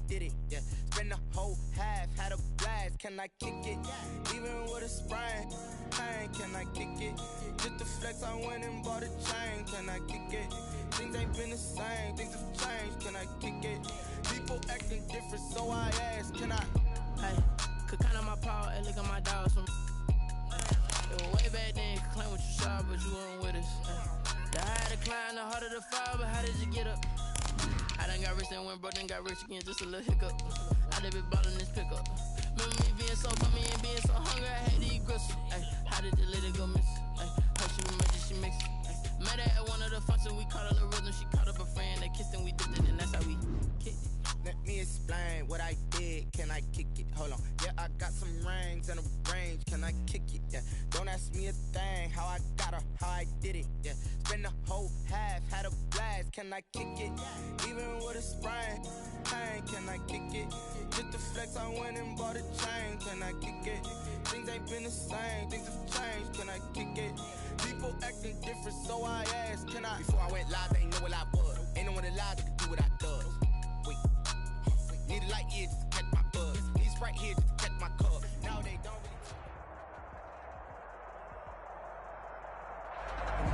did it, yeah. Spend the whole half, had a blast, can I kick it? Even with a sprain, pain, can I kick it? Just to flex, I went and bought a chain, can I kick it? Things ain't been the same, things have changed, can I kick it? People acting different, so I ask, can I? Hey, could count on my power, and look at my dogs from. It was way back then, could claim what you saw, but you weren't with us. The higher the climb, the harder the fall, but how did you get up? I done got rich and went broke, then got rich again, just a little hiccup. I done been ballin' this pickup. Remember me being so bummy and being so hungry, I had to eat gristle. Ay, how did the lady go miss? Ay, how she remember she mixed. Met her at one of the functions, we caught her the rhythm. She caught up a friend, they kissed and we dipped it, and that's how we kicked it. Let me explain what I did, can I kick it? Hold on, yeah, I got some rings and a range, can I kick it? Yeah, don't ask me a thing, how I got her, how I did it, yeah. Spend the whole half, had a blast, can I kick it? Even with a sprain, pain, can I kick it? Just to flex, I went and bought a chain, can I kick it? Things ain't been the same, things have changed, can I kick it? People acting different, so I asked, can I? Before I went live, they ain't know what I was. Ain't no one alive that could do what I does. Wait, need a light here just to catch my buzz. Need Sprite here just to catch my cup. Now they don't really.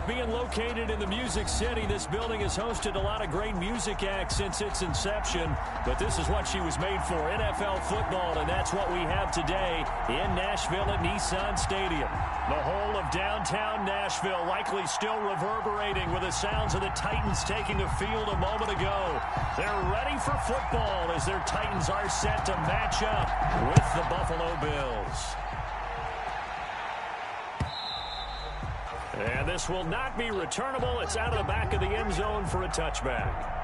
Being located in the Music City, this building has hosted a lot of great music acts since its inception, but this is what she was made for, NFL football, and that's what we have today in Nashville at Nissan Stadium. The whole of downtown Nashville likely still reverberating with the sounds of the Titans taking the field a moment ago. They're ready for football as their Titans are set to match up with the Buffalo Bills. And this will not be returnable. It's out of the back of the end zone for a touchback.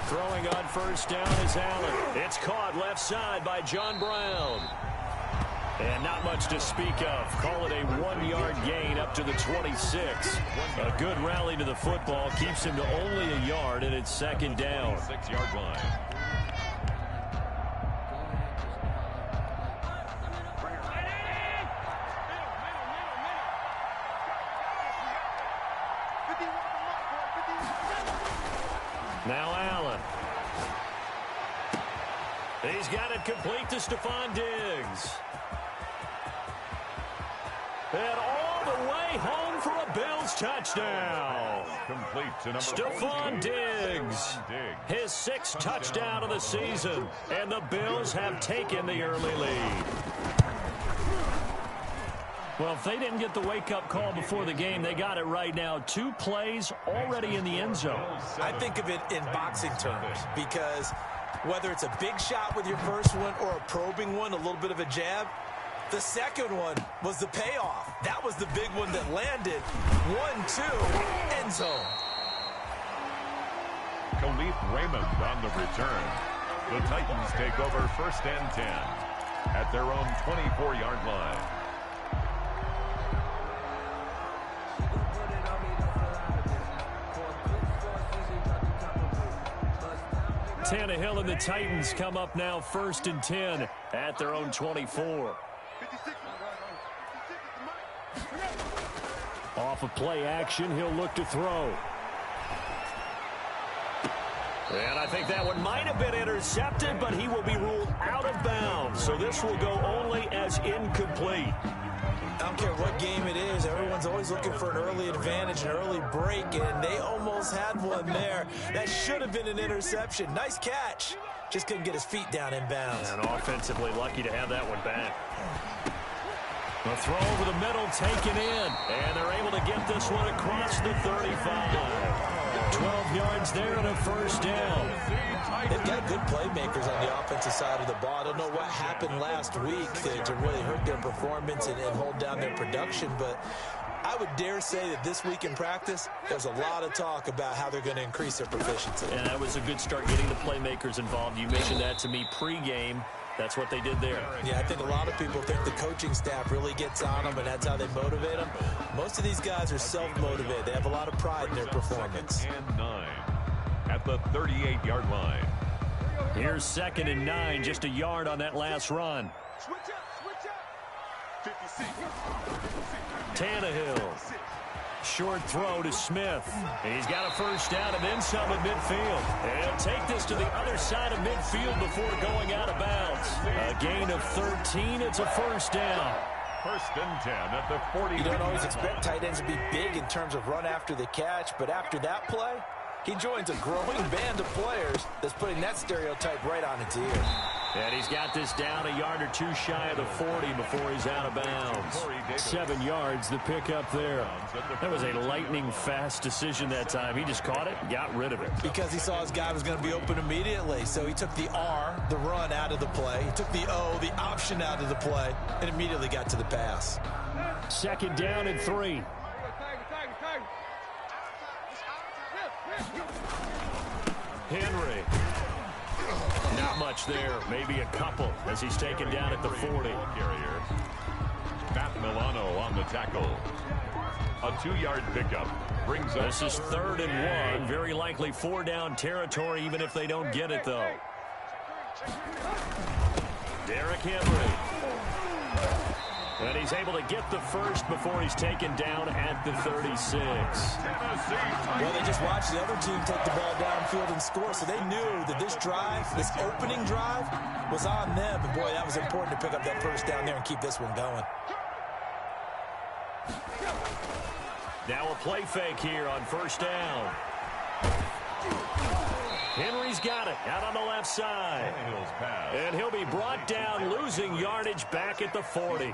Throwing on first down is Allen. It's caught left side by John Brown. And not much to speak of. Call it a 1-yard gain up to the 26. A good rally to the football keeps him to only a yard, and it's second down. 6-yard line. Now Allen. He's got it complete to Stephon Diggs. And all the way home for a Bills touchdown. Complete to number Stephon Diggs. His 6th touchdown of the season. And the Bills have taken the early lead. Well, if they didn't get the wake-up call before the game, they got it right now. 2 plays already in the end zone. I think of it in boxing terms because whether it's a big shot with your first one or a probing one, a little bit of a jab, the second one was the payoff. That was the big one that landed. 1-2, end zone. Khalif Raymond on the return. The Titans take over 1st and 10 at their own 24-yard line. Tannehill and the Titans come up now 1st and 10 at their own 24. Off of play action, he'll look to throw. And I think that one might have been intercepted, but he will be ruled out of bounds. So this will go only as incomplete. I don't care what game it is. Everyone's always looking for an early advantage, an early break, and they almost had one there. That should have been an interception. Nice catch. Just couldn't get his feet down in bounds. And offensively lucky to have that one back. The throw over the middle taken in, and they're able to get this one across the 35. 12 yards there and a first down. They've got good playmakers on the offensive side of the ball. I don't know what happened last week to really hurt their performance and hold down their production, but I would dare say that this week in practice, there's a lot of talk about how they're going to increase their proficiency. And that was a good start getting the playmakers involved. You mentioned that to me pregame. That's what they did there. Yeah, I think a lot of people think the coaching staff really gets on them, and that's how they motivate them. Most of these guys are self-motivated. They have a lot of pride in their performance. 2nd and 9 at the 38-yard line. Here's 2nd and 9, just a yard on that last run. Tannehill. Short throw to Smith. He's got a first down and then some at midfield. And take this to the other side of midfield before going out of bounds. A gain of 13. It's a first down. 1st and 10 at the 40. You don't always expect tight ends to be big in terms of run after the catch, but after that play, he joins a growing band of players that's putting that stereotype right on its ear. And he's got this down a yard or two shy of the 40 before he's out of bounds. 7 yards, the pickup there. That was a lightning-fast decision that time. He just caught it and got rid of it. Because he saw his guy was going to be open immediately. So he took the R, the run, out of the play. He took the O, the option, out of the play, and immediately got to the pass. 2nd down and 3. Henry. Not much there. Maybe a couple as he's taken down at the 40. Matt Milano on the tackle. A 2-yard pickup brings us. This is 3rd and 1. Very likely 4-down territory, even if they don't get it, though. Derrick Henry. And he's able to get the first before he's taken down at the 36. Well, they just watched the other team take the ball downfield and score, so they knew that this drive, this opening drive, was on them. And, boy, that was important to pick up that first down there and keep this one going. Now a play fake here on 1st down. Henry's got it out on the left side. And he'll be brought down, losing yardage back at the 40.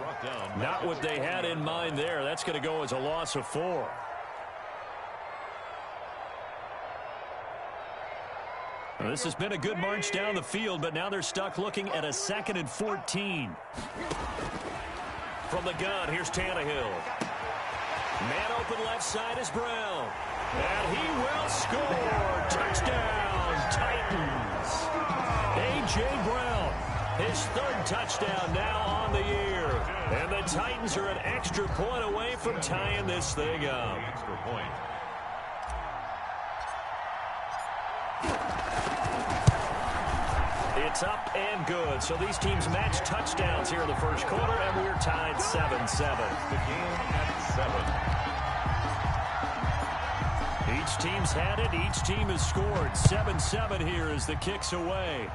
Not what they had in mind there. That's going to go as a loss of 4. Well, this has been a good march down the field, but now they're stuck looking at a 2nd and 14. From the gun, here's Tannehill. Man open left side is Brown. And he will score. Touchdown, Titans. A.J. Brown, his 3rd touchdown now on the year. And the Titans are an extra point away from tying this thing up. Extra point. It's up and good. So these teams match touchdowns here in the first quarter, and we're tied 7-7. The game at 7. Each team's had it. Each team has scored. 7-7 here as the kick's away.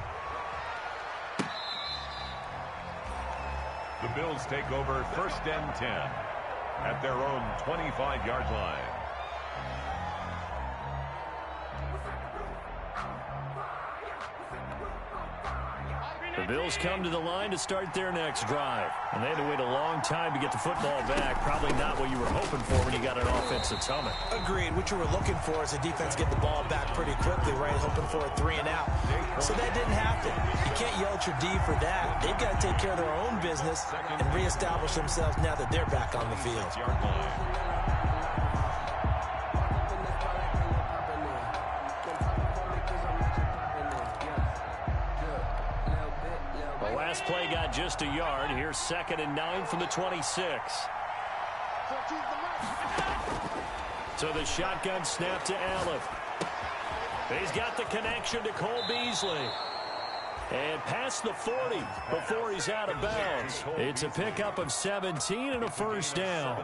The Bills take over 1st and 10 at their own 25-yard line. The Bills come to the line to start their next drive. And they had to wait a long time to get the football back. Probably not what you were hoping for when you got an offense that's humming. Agreed. What you were looking for is a defense get the ball back pretty quickly, right? Hoping for a 3 and out. So that didn't happen. You can't yell at your D for that. They've got to take care of their own business and reestablish themselves now that they're back on the field. Play got just a yard. Here's 2nd and 9 from the 26. So the shotgun snap to Allen. He's got the connection to Cole Beasley. And past the 40 before he's out of bounds. It's a pickup of 17 and a first down.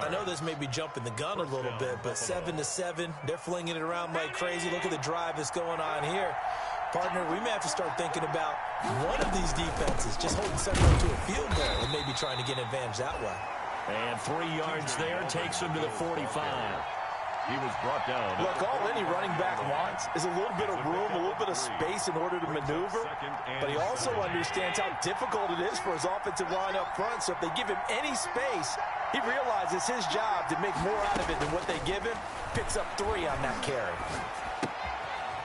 I know this may be jumping the gun a little bit, but 7-7, they're flinging it around like crazy. Look at the drive that's going on here. Partner, we may have to start thinking about one of these defenses just holding someone to a field goal and maybe trying to get an advantage that way. And 3 yards there takes him to the 45. He was brought down. Look, all any running back wants is a little bit of room, a little bit of space in order to maneuver. But he also understands how difficult it is for his offensive line up front. So if they give him any space, he realizes his job to make more out of it than what they give him. Picks up 3 on that carry.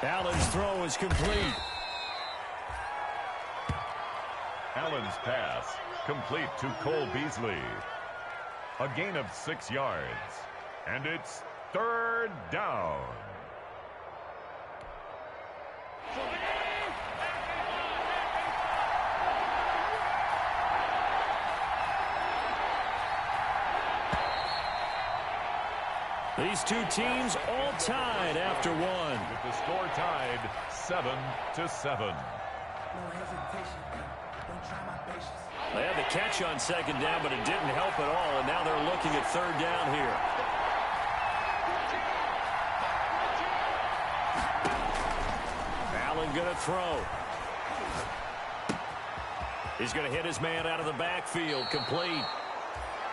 Allen's throw is complete. Allen's pass complete to Cole Beasley. A gain of 6 yards. And it's 3rd down. These two teams all tied after 1. With the score tied 7-7. They had the catch on 2nd down, but it didn't help at all, and now they're looking at 3rd down here. Allen going to throw. He's going to hit his man out of the backfield, complete.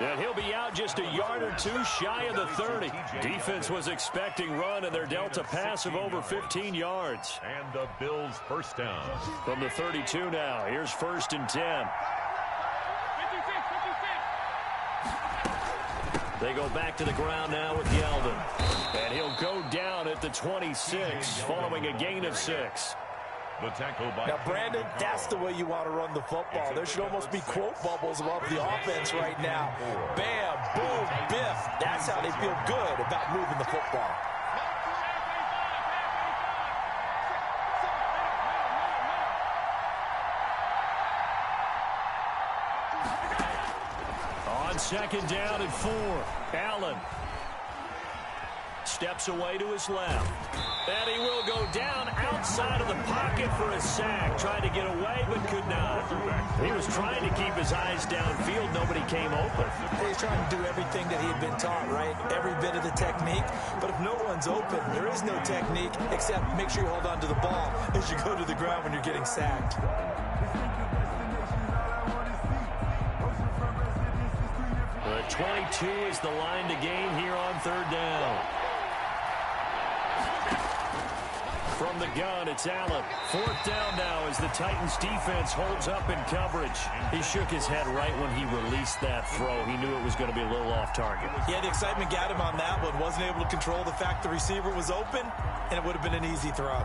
And he'll be out just a yard or 2 shy of the 30. Defense was expecting run, and they're dealt a pass of over 15 yards. And the Bills' first down. From the 32 now, here's 1st and 10. They go back to the ground now with Yeldon. And he'll go down at the 26, following a gain of 6. The tackle by now, Brandon, that's the way you want to run the football. There should almost be quote bubbles above the offense right now. Bam, boom, biff. That's how they feel good about moving the football. On 2nd down and 4, Allen steps away to his left. And he will go down outside of the pocket for a sack. Tried to get away, but could not. He was trying to keep his eyes downfield. Nobody came open. He's trying to do everything that he had been taught, right? Every bit of the technique. But if no one's open, there is no technique, except make sure you hold on to the ball as you go to the ground when you're getting sacked. The 22 is the line to gain here on 3rd down. From the gun, it's Allen. 4th down now as the Titans defense holds up in coverage. He shook his head right when he released that throw. He knew it was going to be a little off target. Yeah, the excitement got him on that one. Wasn't able to control the fact the receiver was open, and it would have been an easy throw.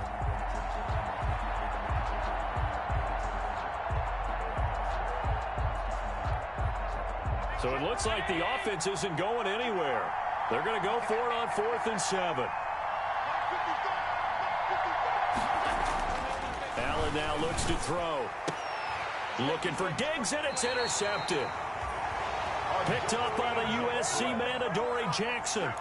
So it looks like the offense isn't going anywhere. They're going to go for it on 4th and 7. Allen now looks to throw. Looking for Diggs, and it's intercepted. Picked up by the USC man, Adoree Jackson.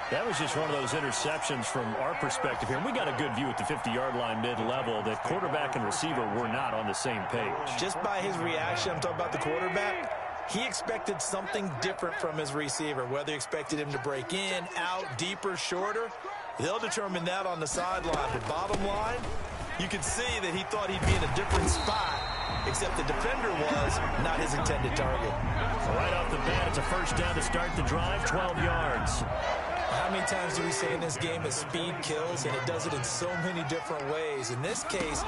That was just one of those interceptions from our perspective here. We got a good view at the 50-yard line mid-level that quarterback and receiver were not on the same page. Just by his reaction, I'm talking about the quarterback, he expected something different from his receiver. Whether he expected him to break in, out, deeper, shorter, they'll determine that on the sideline. But bottom line, you could see that he thought he'd be in a different spot, except the defender was not his intended target. Right off the bat, it's a first down to start the drive, 12 yards. How many times do we say in this game that speed kills, and it does it in so many different ways? In this case,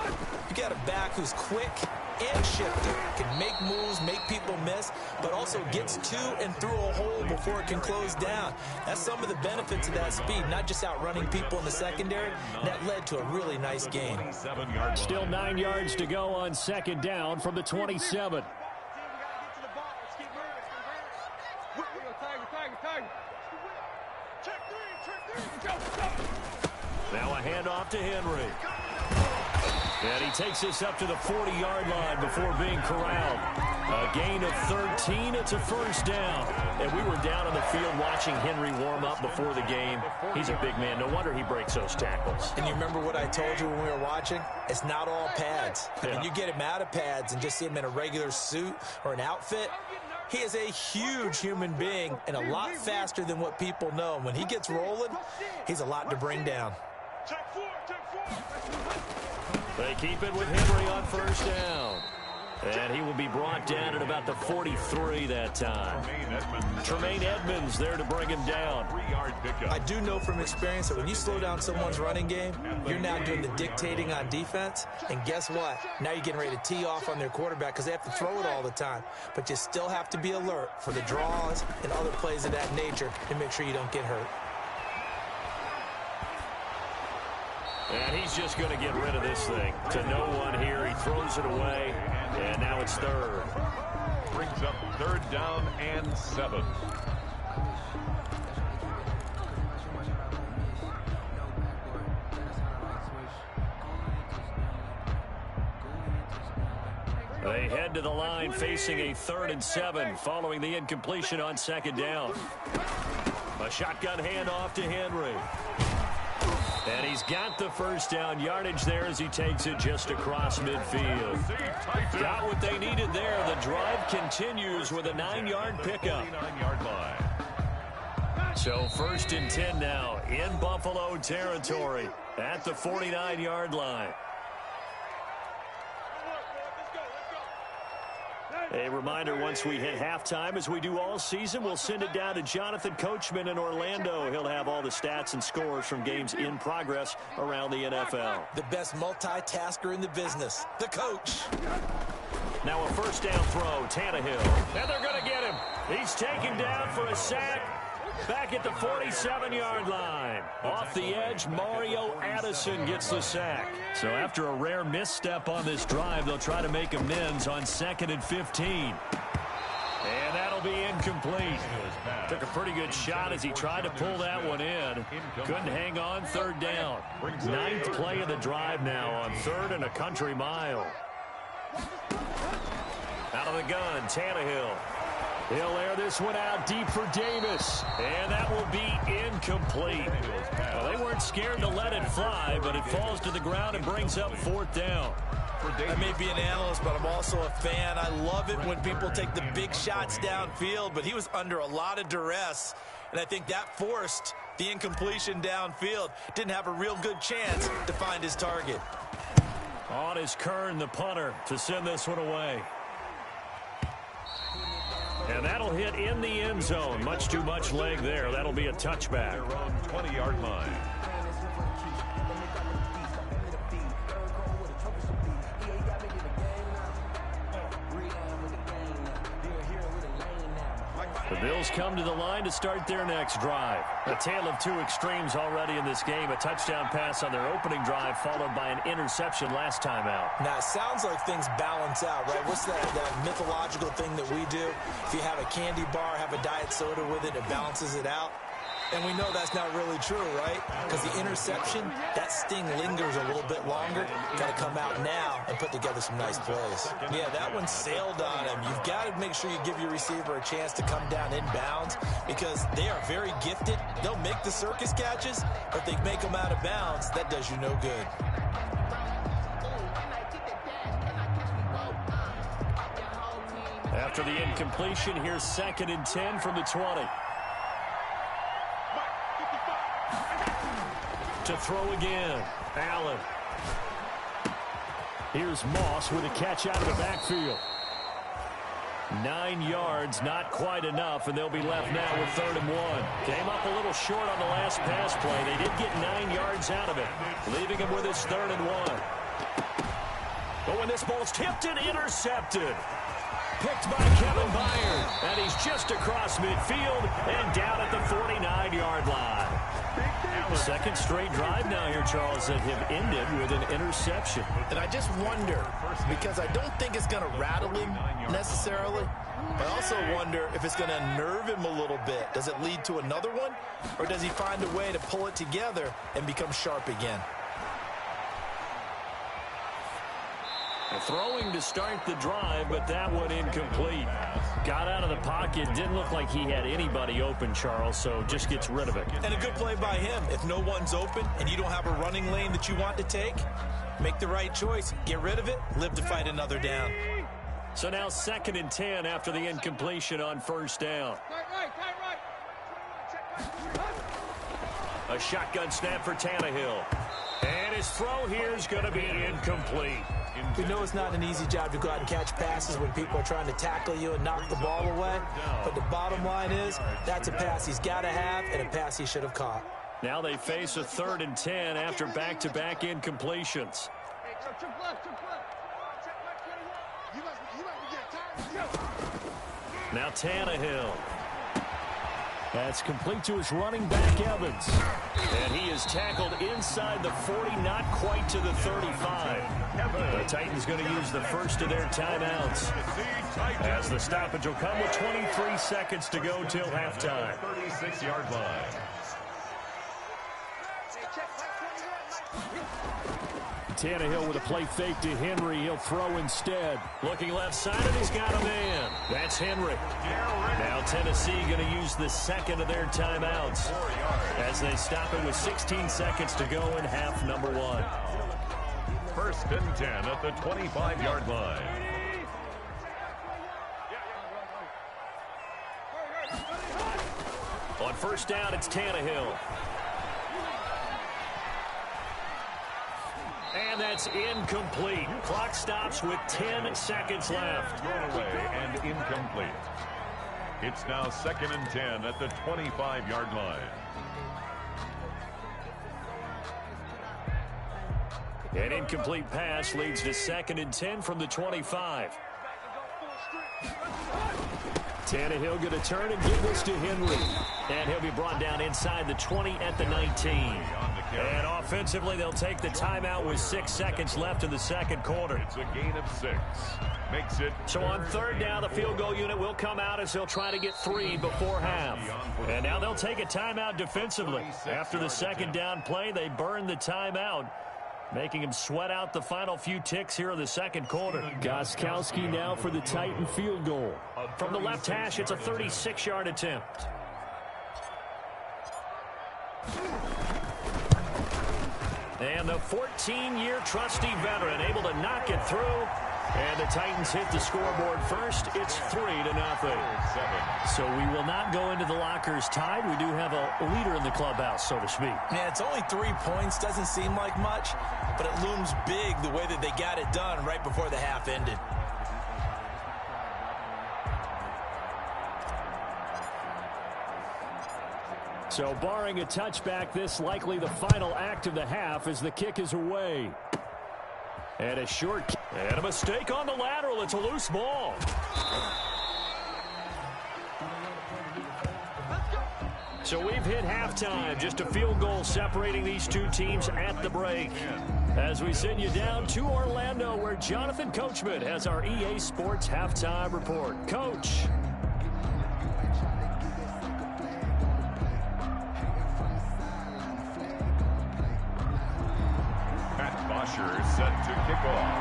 you got a back who's quick and shifty, can make moves, make people miss, but also gets to and through a hole before it can close down. That's some of the benefits of that speed, not just outrunning people in the secondary. That led to a really nice game. Still 9 yards to go on 2nd down from the 27. Now a handoff to Henry. And he takes this up to the 40-yard line before being corralled. A gain of 13. It's a first down. And we were down on the field watching Henry warm up before the game. He's a big man. No wonder he breaks those tackles. And you remember what I told you when we were watching? It's not all pads. I mean, you get him out of pads and just see him in a regular suit or an outfit. He is a huge human being and a lot faster than what people know. When he gets rolling, he's a lot to bring down. They keep it with Henry on first down. And he will be brought down at about the 43 that time. Tremaine Edmonds there to bring him down. I do know from experience that when you slow down someone's running game, you're now doing the dictating on defense. And guess what? Now you're getting ready to tee off on their quarterback because they have to throw it all the time. But you still have to be alert for the draws and other plays of that nature to make sure you don't get hurt. And he's just going to get rid of this thing to no one here. He throws it away, and now it's third. Brings up 3rd down and 7. They head to the line facing a 3rd and 7 following the incompletion on 2nd down. A shotgun handoff to Henry. And he's got the first down yardage there as he takes it just across midfield. Got what they needed there. The drive continues with a 9-yard pickup. So 1st and 10 now in Buffalo territory at the 49-yard line. A reminder, once we hit halftime, as we do all season, we'll send it down to Jonathan Coachman in Orlando. He'll have all the stats and scores from games in progress around the NFL. The best multitasker in the business, the coach. Now a 1st down throw, Tannehill. And they're going to get him. He's taken down for a sack. Back at the 47-yard line. Off the edge, Mario Addison gets the sack. So after a rare misstep on this drive, they'll try to make amends on 2nd and 15. And that'll be incomplete. Took a pretty good shot as he tried to pull that one in. Couldn't hang on, 3rd down. 9th play of the drive now on 3rd and a country mile. Out of the gun, Tannehill. He'll air this one out deep for Davis. And that will be incomplete. Well, they weren't scared to let it fly, but it falls to the ground and brings up 4th down. I may be an analyst, but I'm also a fan. I love it when people take the big shots downfield, but he was under a lot of duress. And I think that forced the incompletion downfield. Didn't have a real good chance to find his target. On is Kern, the punter, to send this one away. And that'll hit in the end zone. Much too much leg there. That'll be a touchback. Their own 20-yard line. The Bills come to the line to start their next drive. A tale of 2 extremes already in this game. A touchdown pass on their opening drive, followed by an interception last time out. Now, it sounds like things balance out, right? What's that mythological thing that we do? If you have a candy bar, have a diet soda with it, it balances it out. And we know that's not really true, right? Because the interception, that sting lingers a little bit longer. Got to come out now and put together some nice plays. Yeah, that one sailed on him. You've got to make sure you give your receiver a chance to come down inbounds because they are very gifted. They'll make the circus catches, but they make them out of bounds. That does you no good. After the incompletion, here's 2nd and 10 from the 20. To throw again, Allen. Here's Moss with a catch out of the backfield. 9 yards, not quite enough, and they'll be left now with 3rd and 1. Came up a little short on the last pass play. They did get 9 yards out of it, leaving him with his 3rd and 1. But when this ball's tipped and intercepted, picked by Kevin Byard, and he's just across midfield and down at the 49-yard line. Second straight drive now here, Charles, that have ended with an interception. And I just wonder, because I don't think it's going to rattle him necessarily, but I also wonder if it's going to nerve him a little bit. Does it lead to another one, or does he find a way to pull it together and become sharp again? Throwing to start the drive, but that one incomplete. Got out of the pocket. Didn't look like he had anybody open, Charles, so just gets rid of it. And a good play by him. If no one's open and you don't have a running lane that you want to take, make the right choice. Get rid of it. Live to fight another down. So now 2nd and 10 after the incompletion on 1st down. A shotgun snap for Tannehill. And his throw here is going to be incomplete. We know it's not an easy job to go out and catch passes when people are trying to tackle you and knock the ball away. But the bottom line is, that's a pass he's got to have and a pass he should have caught. Now they face a 3rd and 10 after back-to-back incompletions. Now Tannehill. That's complete to his running back, Evans. And he is tackled inside the 40, not quite to the 35. The Titans going to use the first of their timeouts, as the stoppage will come with 23 seconds to go till halftime. 36-yard line. Tannehill with a play fake to Henry. He'll throw instead. Looking left side, and he's got a man. That's Henry. Now Tennessee going to use the second of their timeouts as they stop it with 16 seconds to go in half number 1. 1st and 10 at the 25-yard line. On 1st down, it's Tannehill. And that's incomplete. Clock stops with 10 seconds left. Thrown away and incomplete. It's now 2nd and 10 at the 25-yard line. An incomplete pass leads to 2nd and 10 from the 25. Tannehill going to turn and give this to Henry. And he'll be brought down inside the 20 at the 19. And offensively, they'll take the timeout with 6 seconds left in the second quarter. It's a gain of 6. Makes it. So on 3rd down, the field goal unit will come out as they'll try to get 3 before half. And now they'll take a timeout defensively. After the 2nd down play, they burn the timeout, making him sweat out the final few ticks here in the second quarter. Gostkowski now for the Titan field goal. From the left hash, it's a 36-yard attempt. And the 14-year trusty veteran able to knock it through. And the Titans hit the scoreboard first. It's 3-0. So we will not go into the lockers tied. We do have a leader in the clubhouse, so to speak. Yeah, it's only 3 points. Doesn't seem like much, but it looms big the way that they got it done right before the half ended. So barring a touchback, this likely the final act of the half as the kick is away. And a short kick. And a mistake on the lateral. It's a loose ball. So we've hit halftime. Just a field goal separating these two teams at the break. As we send you down to Orlando, where Jonathan Coachman has our EA Sports halftime report. Coach. Set to kick off.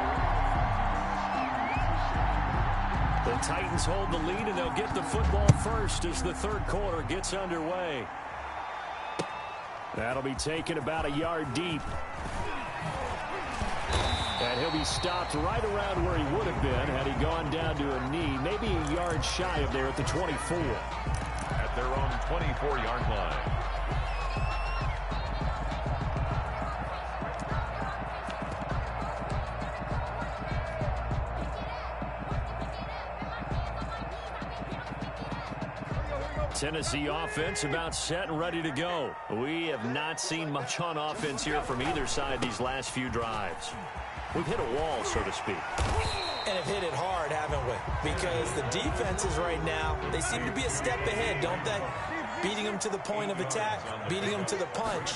The Titans hold the lead, and they'll get the football first as the third quarter gets underway. That'll be taken about a yard deep. And he'll be stopped right around where he would have been had he gone down to a knee, maybe a yard shy of there at the 24. At their own 24-yard line. Tennessee offense about set and ready to go. We have not seen much on offense here from either side these last few drives. We've hit a wall, so to speak. And have hit it hard, haven't we? Because the defenses right now, they seem to be a step ahead, don't they? Beating them to the point of attack, beating them to the punch.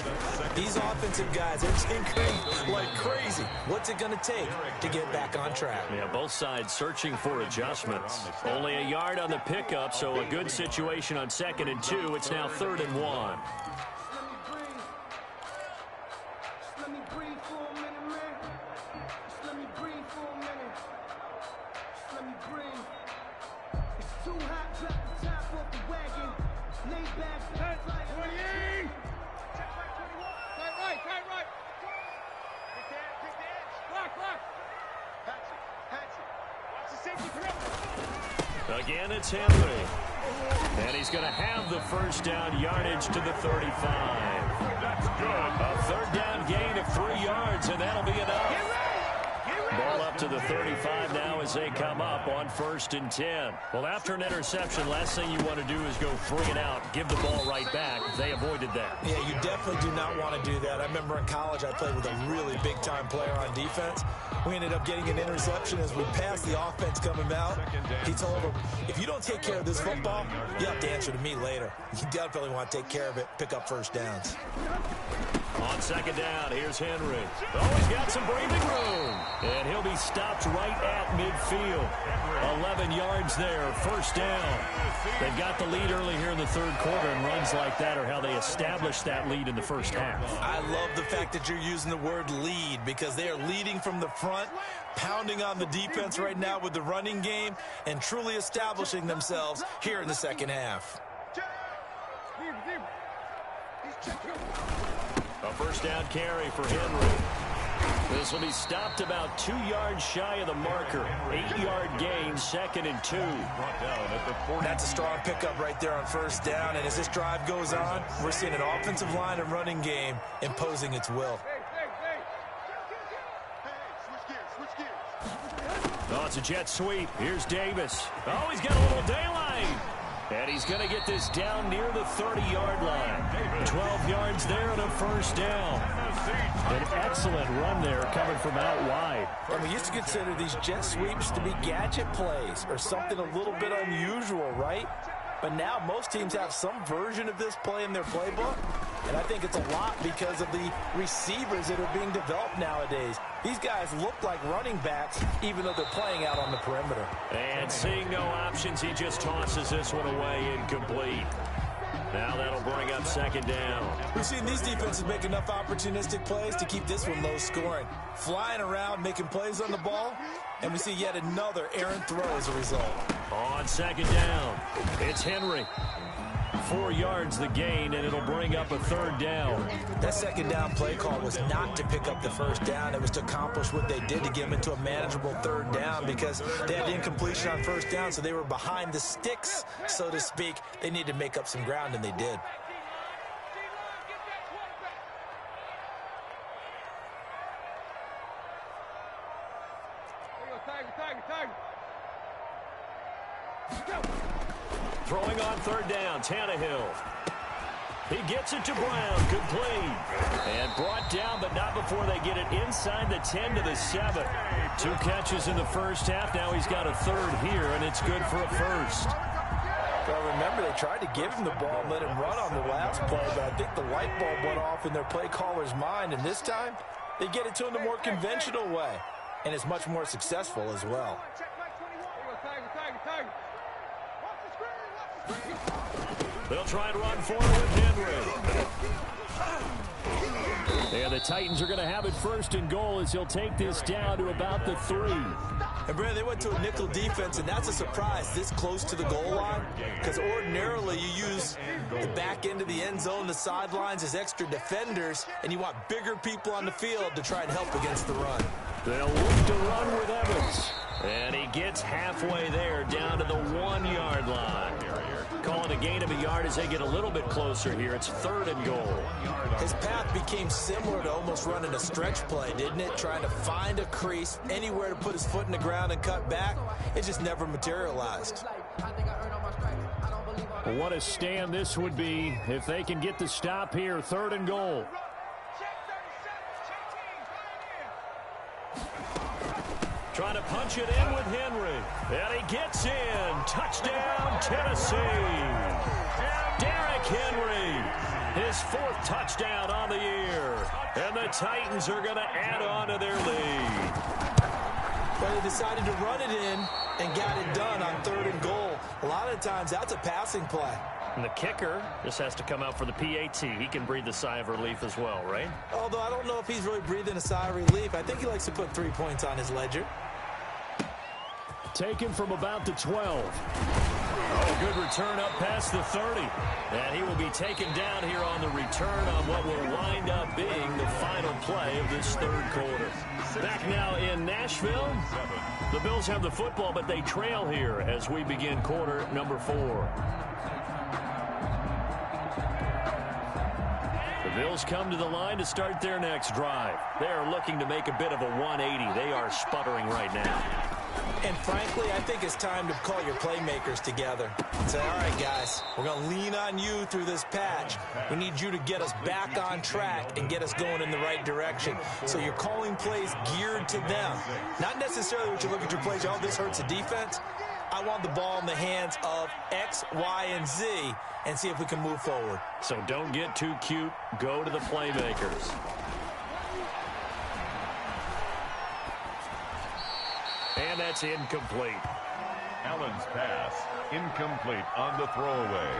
These offensive guys are tinkering like crazy. What's it going to take to get back on track? Yeah, both sides searching for adjustments. Only a yard on the pickup, so a good situation on 2nd and 2. It's now 3rd and 1. Again, it's Henry. And he's going to have the first down yardage to the 35. That's good. A 3rd down gain of 3 yards, and that'll be enough. Ball up to the 35 now as they come up on 1st and 10. Well, after an interception, last thing you want to do is go 3 and out, give the ball right back. They avoided that. Yeah, you definitely do not want to do that. I remember in college I played with a really big-time player on defense. We ended up getting an interception as we passed the offense coming out. He told him, if you don't take care of this football, you have to answer to me later. You definitely want to take care of it, pick up first downs. On 2nd down, here's Henry. Oh, he's got some breathing room. And he'll be stopped right at midfield. 11 yards there, 1st down. They've got the lead early here in the 3rd quarter, and runs like that are how they established that lead in the 1st half. I love the fact that you're using the word lead because they are leading from the front, pounding on the defense right now with the running game, and truly establishing themselves here in the 2nd half. A 1st down carry for Henry. This will be stopped about 2 yards shy of the marker. 8-yard gain, 2nd and 2. That's a strong pickup right there on 1st down. And as this drive goes on, we're seeing an offensive line and running game imposing its will. Oh, it's a jet sweep. Here's Davis. Oh, he's got a little daylight. And he's going to get this down near the 30-yard line. 12 yards there and a 1st down. An excellent run there coming from out wide. And we used to consider these jet sweeps to be gadget plays or something a little bit unusual, right? But now most teams have some version of this play in their playbook. And I think it's a lot because of the receivers that are being developed nowadays. These guys look like running backs even though they're playing out on the perimeter. And seeing no options, he just tosses this one away incomplete. Now that'll bring up 2nd down. We've seen these defenses make enough opportunistic plays to keep this one low scoring. Flying around, making plays on the ball, and we see yet another errant throw as a result. On 2nd down, it's Henry. 4 yards the gain, and it'll bring up a 3rd down. That 2nd down play call was not to pick up the 1st down. It was to accomplish what they did to get them into a manageable 3rd down because they had incompletion on 1st down, so they were behind the sticks, so to speak. They needed to make up some ground, and they did. Throwing on 3rd down, Tannehill. He gets it to Brown, complete. And brought down, but not before they get it inside the 10 to the 7. 2 catches in the 1st half. Now he's got a 3rd here, and it's good for a 1st. Well, remember, they tried to give him the ball and let him run on the last play, but I think the light bulb went off in their play caller's mind, and this time they get it to him the more conventional way, and it's much more successful as well. They'll try and run forward with Henry. And the Titans are going to have it 1st and goal as he'll take this down to about the 3. And, Brad, they went to a nickel defense, and that's a surprise this close to the goal line because ordinarily you use the back end of the end zone, the sidelines as extra defenders, and you want bigger people on the field to try and help against the run. They'll look to run with Evans. And he gets halfway there down to the 1-yard line. Calling a gain of a yard as they get a little bit closer here. It's 3rd and goal. His path became similar to almost running a stretch play, didn't it? Trying to find a crease, anywhere to put his foot in the ground and cut back. It just never materialized. Well, what a stand this would be if they can get the stop here. 3rd and goal. Trying to punch it in with Henry. And he gets in. Touchdown, Tennessee. Derrick Henry. His 4th touchdown on the year. And the Titans are going to add on to their lead. But they decided to run it in and got it done on 3rd and goal. A lot of times that's a passing play. And the kicker just has to come out for the PAT. He can breathe a sigh of relief as well, right? Although I don't know if he's really breathing a sigh of relief. I think he likes to put 3 points on his ledger. Taken from about the 12. Oh, good return up past the 30. And he will be taken down here on the return on what will wind up being the final play of this 3rd quarter. Back now in Nashville. The Bills have the football, but they trail here as we begin quarter number 4. The Bills come to the line to start their next drive. They are looking to make a bit of a 180. They are sputtering right now. And frankly, I think it's time to call your playmakers together and say, all right, guys, we're going to lean on you through this patch. We need you to get us back on track and get us going in the right direction. So you're calling plays geared to them. Not necessarily what you look at your plays, oh, this hurts the defense. I want the ball in the hands of X, Y, and Z and see if we can move forward. So don't get too cute. Go to the playmakers. And that's incomplete. Allen's pass incomplete on the throwaway.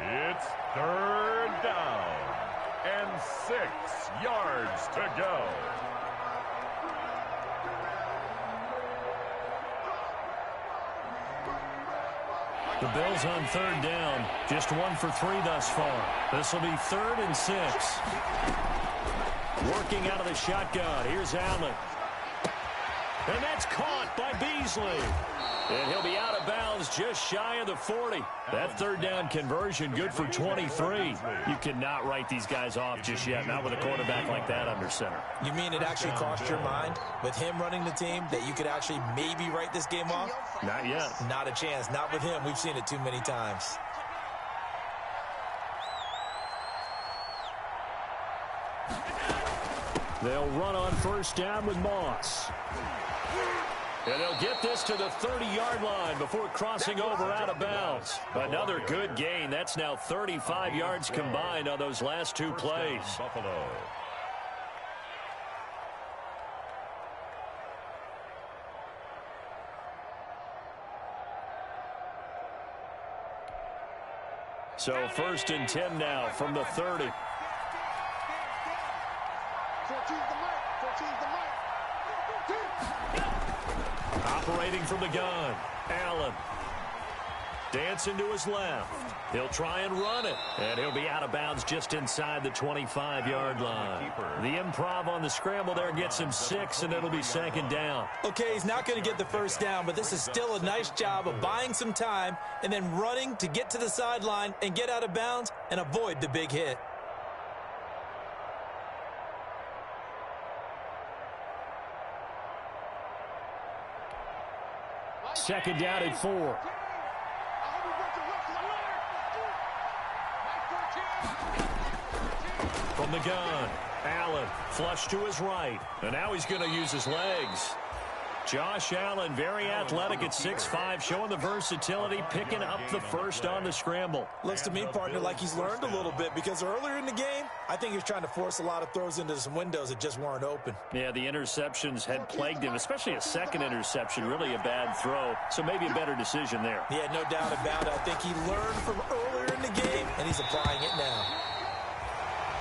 It's third down and 6 yards to go. The Bills on third down, just 1 for 3 thus far. This will be 3rd and 6. Working out of the shotgun. Here's Allen. And that's caught by Beasley. And he'll be out of bounds just shy of the 40. That third down conversion good for 23. You cannot write these guys off just yet, not with a quarterback like that under center. You mean it actually crossed your mind with him running the team that you could actually maybe write this game off? Not yet. Not a chance. Not with him. We've seen it too many times. They'll run on first down with Moss. And they'll get this to the 30-yard line before crossing over out of bounds. Another good gain. That's now 35 yards combined on those last 2 plays. Buffalo. So 1st and 10 now from the 30. 14's the mic. 14's the mic. Operating from the gun, Allen. Dancing to his left. He'll try and run it. And he'll be out of bounds just inside the 25-yard line. The improv on the scramble there gets him 6, and it'll be 2nd down. Okay, he's not going to get the first down, but this is still a nice job of buying some time and then running to get to the sideline and get out of bounds and avoid the big hit. Second down at 4. From the gun, Allen flush to his right. And now he's going to use his legs. Josh Allen, very athletic at 6'5", showing the versatility, picking up the first on the scramble. Looks to me, partner, like he's learned a little bit because earlier in the game, I think he was trying to force a lot of throws into some windows that just weren't open. Yeah, the interceptions had plagued him, especially a second interception, really a bad throw. So maybe a better decision there. Yeah, no doubt about it. I think he learned from earlier in the game, and he's applying it now.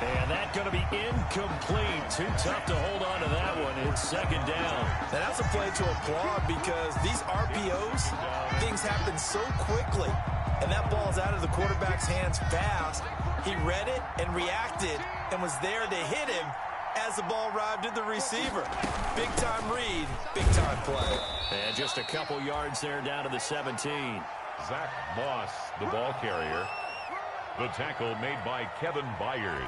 And that's going to be incomplete. Too tough to hold on to that one. It's 2nd down. And that's a play to applaud because these RPOs, things happen so quickly. And that ball's out of the quarterback's hands fast. He read it and reacted and was there to hit him as the ball arrived at the receiver. Big-time read, big-time play. And just a couple yards there down to the 17. Zach Moss, the ball carrier. The tackle made by Kevin Byard.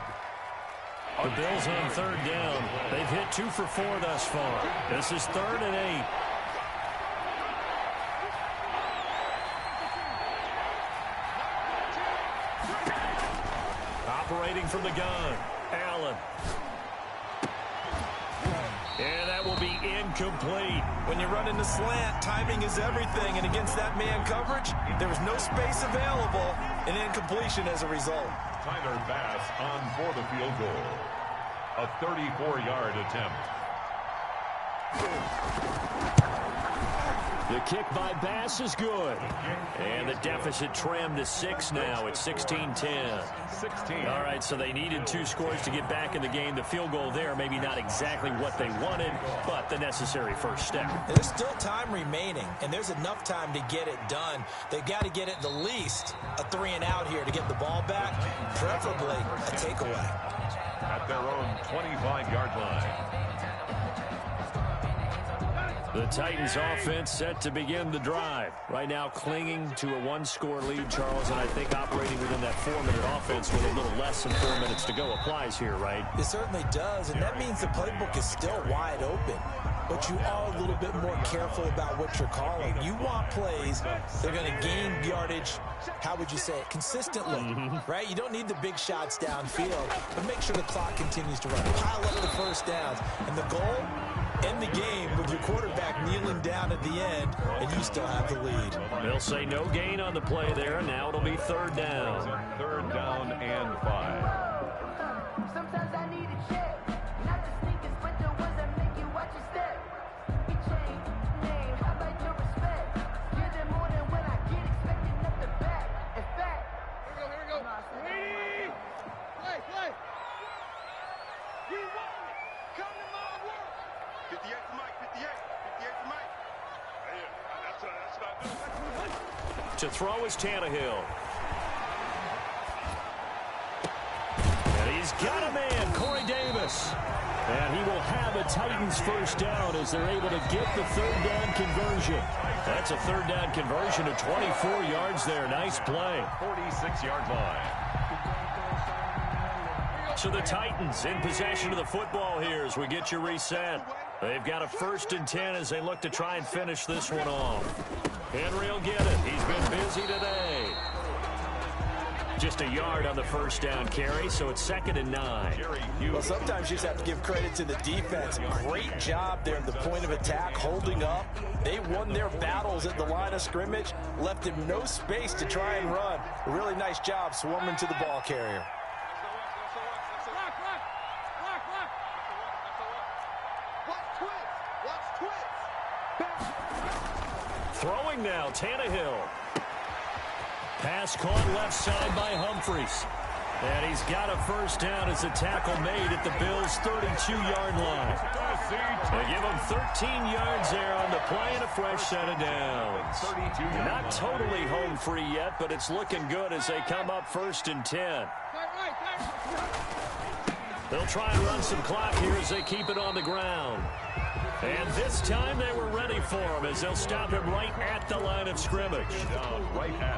The Bills on 3rd down. They've hit 2 for 4 thus far. This is 3rd and 8. Operating from the gun, Allen. And that will be incomplete. When you run in the slant, timing is everything. And against that man coverage, there was no space available. An incompletion as a result. Tyler Bass on for the field goal. A 34-yard attempt. The kick by Bass is good. And the deficit trimmed to 6 now. It's 16-10. 16. All right, so they needed 2 scores to get back in the game. The field goal there, maybe not exactly what they wanted, but the necessary first step. There's still time remaining, and there's enough time to get it done. They've got to get it the least a 3-and-out here to get the ball back, preferably a takeaway. At their own 25-yard line. The Titans offense set to begin the drive. Right now clinging to a one-score lead, Charles, and I think operating within that 4-minute offense with a little less than 4 minutes to go applies here, right? It certainly does, and that means the playbook is still wide open. But you are a little bit more careful about what you're calling. You want plays that are going to gain yardage, how would you say it, consistently, right? You don't need the big shots downfield, but make sure the clock continues to run. Pile up the first downs. And the goal, end the game with your quarterback kneeling down at the end, and you still have the lead. They'll say no gain on the play there. Now it'll be third down. Third down and 5. Sometimes I need a check. Not the sneakers, but the ones that make you watch your step. We change name, how about your respect? Give them more than what I get, expecting nothing back. In fact, here we go. Play. We won it. Come to my work. 58 to Mike, 58 to Mike. That's what I do. To throw is Tannehill. He's got a man, Corey Davis. And he will have a Titans first down as they're able to get the third down conversion. That's a third down conversion to 24 yards there. Nice play. 46-yard line. So the Titans in possession of the football here as we get you reset. They've got a 1st and 10 as they look to try and finish this one off. Henry will get it. He's been busy today. Just a yard on the first down carry, so it's 2nd and 9. Well, sometimes you just have to give credit to the defense. Great job there at the point of attack, holding up. They won their battles at the line of scrimmage, left him no space to try and run. A really nice job swarming to the ball carrier. Throwing now, Tannehill. Pass caught left side by Humphries. And he's got a first down as a tackle made at the Bills' 32-yard line. They give him 13 yards there on the play and a fresh set of downs. Not totally home free yet, but it's looking good as they come up 1st and 10. They'll try and run some clock here as they keep it on the ground. And this time they were ready for him as they'll stop him right at the line of scrimmage.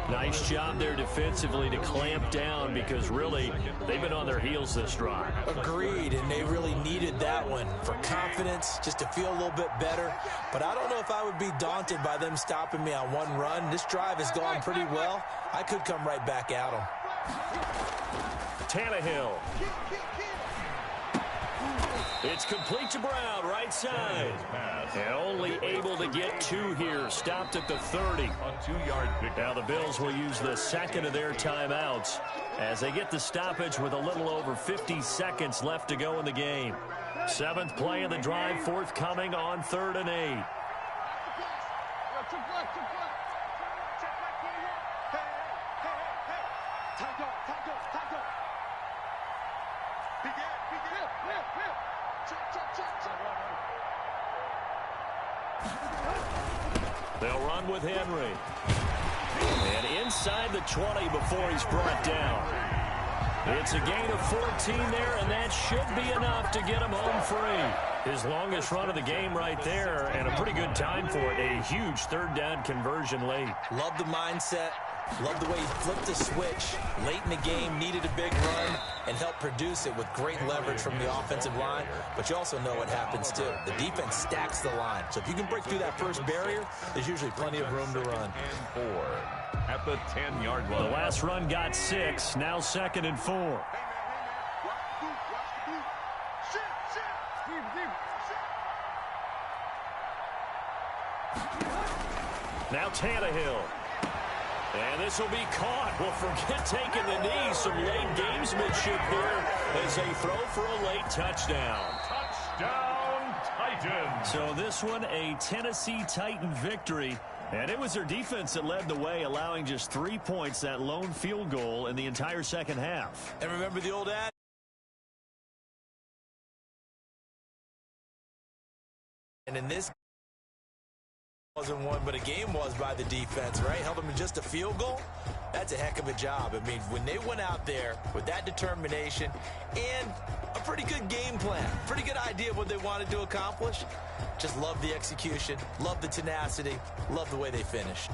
Nice job there defensively to clamp down because really they've been on their heels this drive. Agreed, and they really needed that one for confidence, just to feel a little bit better. But I don't know if I would be daunted by them stopping me on one run. This drive has gone pretty well. I could come right back at them. Tannehill. It's complete to Brown, right side. And only able to get 2 here. Stopped at the 30. Now the Bills will use the 2nd of their timeouts as they get the stoppage with a little over 50 seconds left to go in the game. 7th play of the drive forthcoming on 3rd and 8. They'll run with Henry. And inside the 20 before he's brought down. It's a gain of 14 there, and that should be enough to get him home free. His longest run of the game right there, and a pretty good time for it. A huge third down conversion late. Love the mindset. Love the way he flipped the switch late in the game, needed a big run, and helped produce it with great leverage from the offensive line. But you also know what happens, too. The defense stacks the line. So if you can break through that first barrier, there's usually plenty of room to run. And 4 at the 10-yard line. The last run got 6, now 2nd and 4. Now Tannehill. And this will be caught. Well, forget taking the knee. Some late gamesmanship here as they throw for a late touchdown. Touchdown, Titans. So this one, a Tennessee Titan victory. And it was their defense that led the way, allowing just 3 points, that lone field goal in the entire second half. And remember the old adage? And in this Wasn't one, but a game was by the defense, right? Held them to just a field goal. That's a heck of a job. I mean, when they went out there with that determination and a pretty good game plan, pretty good idea of what they wanted to accomplish, just love the execution, love the tenacity, love the way they finished.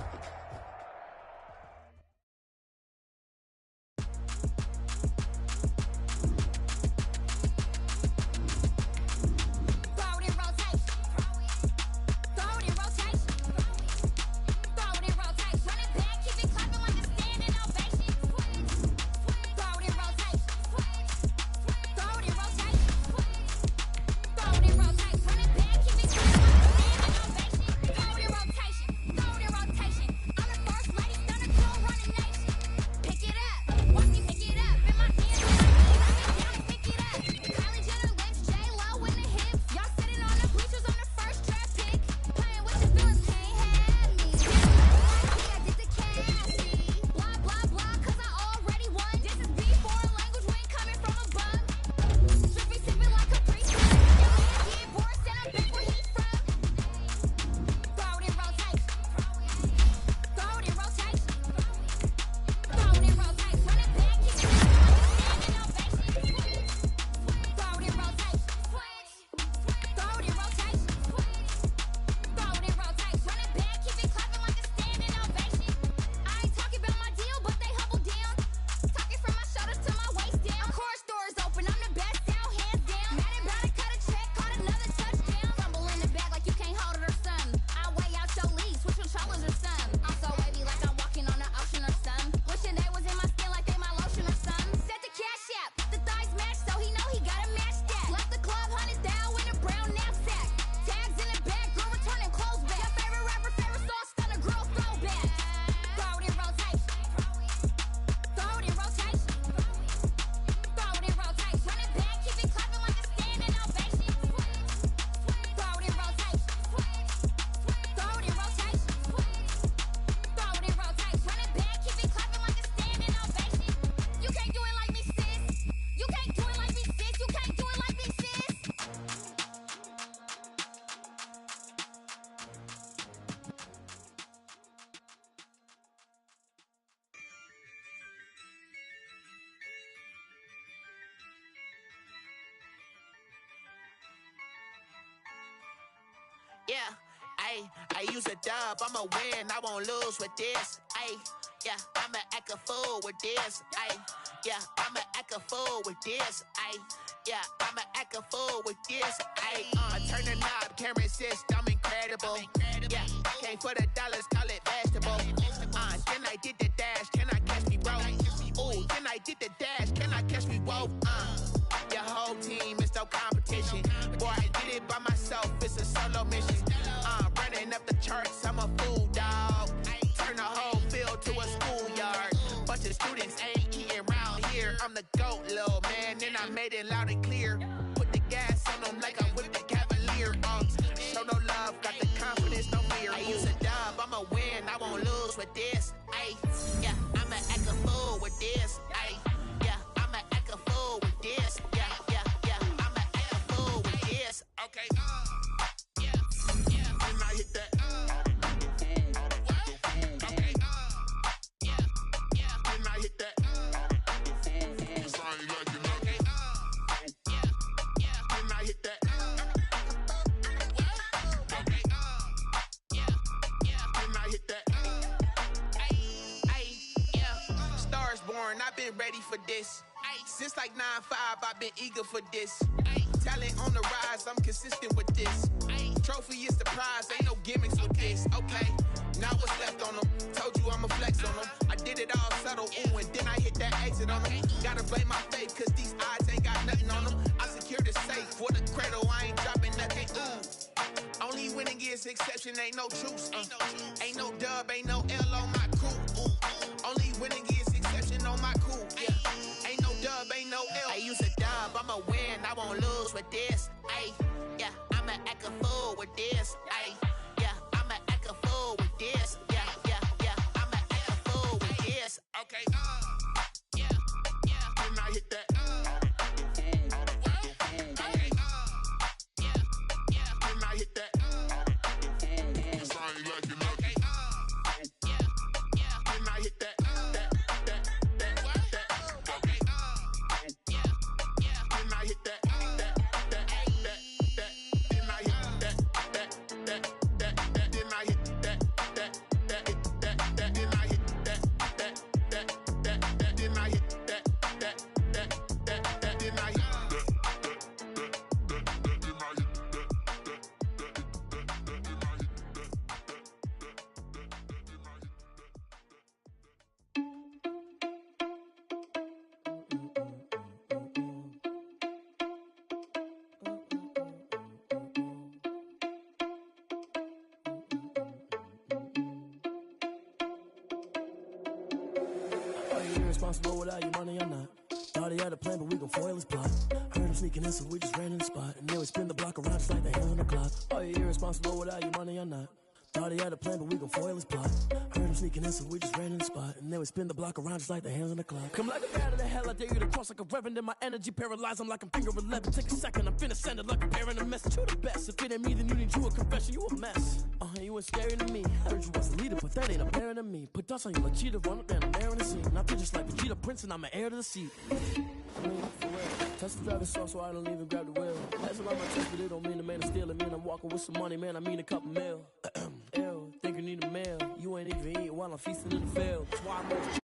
Yeah, I use a dub, I'ma win, I won't lose with this. Yeah, I'ma act a fool with this. Yeah, I'ma act a fool with this. Yeah, I'ma act a fool with this. I turn the knob, can't resist, I'm incredible. Yeah, came for the dollars, call it vegetable. Then I did the dash, can I catch me, bro? Ooh, then I did the dash, can I catch me, whoa? Your whole team is no competition. Boy, I did it by myself, it's a solo mission. Running up the charts, I'm a fool, dog. Turn the whole field to a schoolyard. Bunch of students ain't eating around here. I'm the GOAT, little man, and I made it loud and clear. Put the gas on them like I'm with the Cavalier. Show no love, got the confidence, no fear. I use a dub, I'ma win, I won't lose with this. Yeah, I'ma act a fool with this. Yeah, I'ma act a fool with this. Yeah, I'ma act a fool with this. Okay, yeah, and I hit that. Okay, yeah, and I hit that. Cause I ain't like it, okay, yeah, and I hit that. Okay, yeah, and I hit that. Yeah, stars born, I've been ready for this. Since like 9-5, I've been eager for this. Talent on the rise, I'm consistent with this. Trophy is the prize, ain't no gimmicks with this. Okay, now what's left on them? Told you I'ma flex on them. I did it all subtle, ooh, and then I hit that exit on them. Gotta blame my faith, cause these odds ain't got nothing on them. I secured the safe for the cradle, I ain't dropping nothing, ooh. Only winning is exception, ain't no truce. Ain't no dub, ain't no L on my crew. Ooh. Only winning is exception on my crew. Yeah. Ain't no dub, ain't no L. I use a dub, I'ma win, I won't lose with this. Yeah, I'ma act a fool with this. Yeah, I'ma act a fool with this. Yeah, I'ma act a fool with this. Okay, yeah, and I hit that. Okay, yeah, and I hit that. Cause I ain't like irresponsible without your money or not. Thought he had a plan, but we gon' foil his plot. Heard him sneaking in, so we just ran in the spot. And then we spin the block around just like the hands on the clock. Are you irresponsible without your money or not? Thought he had a plan, but we gon' foil his plot. Heard him sneaking in, so we just ran in the spot. And then we spin the block around just like the hands on the clock. Come like a bat of the hell, I dare you to cross like a reverend. In my energy paralyzed, I'm like I'm finger 11. Take a second, I'm finna send it like a parent a message. You the best, if it ain't me, then you need you a confession. You a mess, you ain't scary to me. Heard you was a leader, but that ain't apparent to me. Put dust on you like cheetah, run up down the air in the scene. I feel just like Vegeta Prince, and I'm an heir to the seat. Touch the driving soft, so I don't even grab the wheel. That's a lot of my trust, but it don't mean the man is stealing. Man, I'm walking with some money, man, I mean a couple mil. Ew, think you need a meal. You ain't even eating while I'm feasting in the field. That's why I'm always